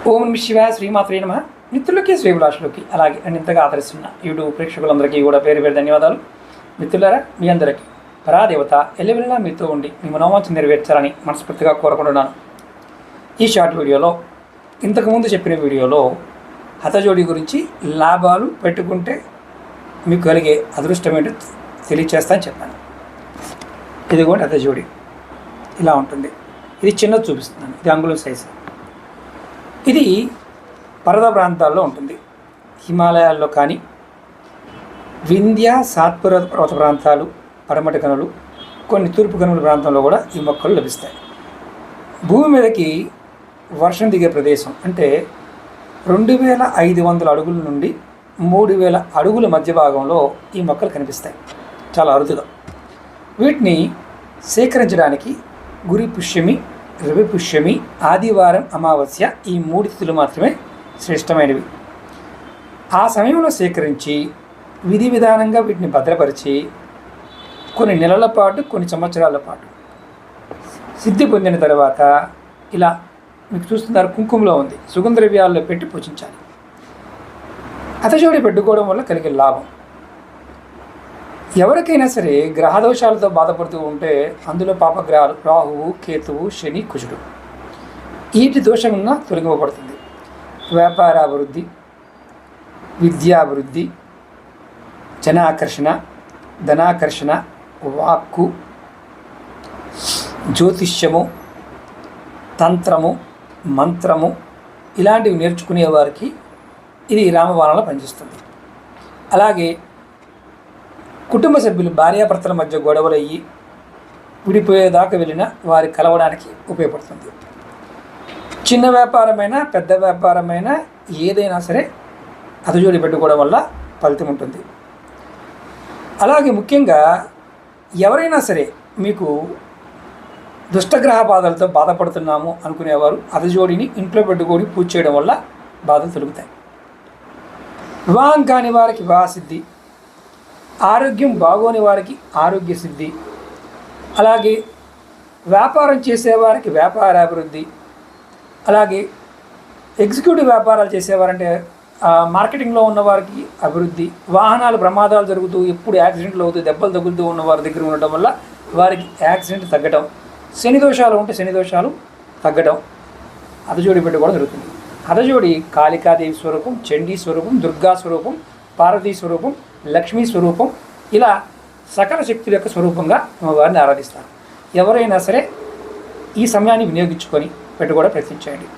ఓం నమః శివాయ శ్రీమాత్రే నమః. మిత్రులకి శ్రీభిలాషులకి అలాగే నన్ను ఇంతగా ఆదరిస్తున్న యూట్యూబ్ ప్రేక్షకులందరికీ కూడా పేరు పేరు ధన్యవాదాలు. మిత్రులారా, మీ అందరికీ పరాదేవత ఎల్లవెల్లా మీతో ఉండి మీ మనోవాంఛ నెరవేర్చాలని మనస్ఫూర్తిగా కోరుకుంటున్నాను. ఈ షార్ట్ వీడియోలో ఇంతకుముందు చెప్పిన వీడియోలో హతజోడి గురించి లాభాలు పెట్టుకుంటే మీకు కలిగే అదృష్టం ఏంటో తెలియచేస్తానని చెప్పాను. ఇదిగోండి హతజోడి ఇలా ఉంటుంది. ఇది చిన్నది చూపిస్తున్నాను. ఇది అంగుళం సైజు. ఇది పర్వత ప్రాంతాల్లో ఉంటుంది. హిమాలయాల్లో కానీ, వింధ్య సాత్పుర పర్వత ప్రాంతాలు, పడమటి కనులు, కొన్ని తూర్పు కనుల ప్రాంతంలో కూడా ఈ మొక్కలు లభిస్తాయి. భూమి మీదకి వర్షం దిగే ప్రదేశం అంటే 2500 అడుగుల నుండి 3000 అడుగుల మధ్య భాగంలో ఈ మొక్కలు కనిపిస్తాయి, చాలా అరుదుగా. వీటిని సేకరించడానికి గురి పుష్యమి, రవి పుష్యమి, ఆదివారం, అమావాస్య ఈ 3 తిథులు మాత్రమే శ్రేష్టమైనవి. ఆ సమయంలో సేకరించి విధి విధానంగా వీటిని భద్రపరిచి కొన్ని నెలల పాటు, కొన్ని సంవత్సరాల పాటు సిద్ధి పొందిన తర్వాత ఇలా మీకు చూస్తున్నారు, కుంకుమలో ఉంది, సుగంధ ద్రవ్యాల్లో పెట్టి పూజించాలి. హతజోడి పెట్టుకోవడం వల్ల కలిగే లాభం, ఎవరికైనా సరే గ్రహదోషాలతో బాధపడుతూ ఉంటే అందులో పాపగ్రహాలు రాహువు, కేతువు, శని, కుజుడు, వీటి దోషమున్న తొలగింపబడుతుంది. వ్యాపారాభివృద్ధి, విద్యాభివృద్ధి, జనాకర్షణ, ధనాకర్షణ, వాక్కు, జ్యోతిష్యము, తంత్రము, మంత్రము ఇలాంటివి నేర్చుకునే వారికి ఇది రామబాణంలో పనిచేస్తుంది. అలాగే కుటుంబ సభ్యులు భార్యాభర్తల మధ్య గొడవలు అయ్యి విడిపోయేదాకా వెళ్ళిన వారి కలవడానికి ఉపయోగపడుతుంది. చిన్న వ్యాపారమైనా పెద్ద వ్యాపారమైనా ఏదైనా సరే హతజోడి పెట్టుకోవడం వల్ల ఫలితం ఉంటుంది. అలాగే ముఖ్యంగా ఎవరైనా సరే మీకు దుష్టగ్రహ బాధలతో బాధపడుతున్నాము అనుకునేవారు హతజోడిని ఇంట్లో పెట్టుకొని పూజ చేయడం వల్ల బాధలు తొలుగుతాయి. వివాహం కాని వారికి వివాహ సిద్ధి, ఆరోగ్యం బాగోని వారికి ఆరోగ్య సిద్ధి, అలాగే వ్యాపారం చేసేవారికి వ్యాపారాభివృద్ధి, అలాగే ఎగ్జిక్యూటివ్ వ్యాపారాలు చేసేవారంటే మార్కెటింగ్లో ఉన్నవారికి అభివృద్ధి, వాహనాలు ప్రమాదాలు జరుగుతూ ఎప్పుడు యాక్సిడెంట్లు అవుతూ దెబ్బలు తగులుతూ ఉన్న వారి దగ్గర ఉండటం వల్ల వారికి యాక్సిడెంట్ తగ్గటం, శని దోషాలు ఉంటే శని దోషాలు తగ్గటం హతజోడి పెట్టుకోవడం జరుగుతుంది. హతజోడి కాళికాదేవి స్వరూపం, చండీ స్వరూపం, దుర్గా స్వరూపం, పార్వతీ స్వరూపం, లక్ష్మీ స్వరూపం, ఇలా సకల శక్తుల యొక్క స్వరూపంగా వారిని ఆరాధిస్తారు. ఎవరైనా సరే ఈ సమయాన్ని వినియోగించుకొని పెట్టుకోవడం ప్రయత్నించండి.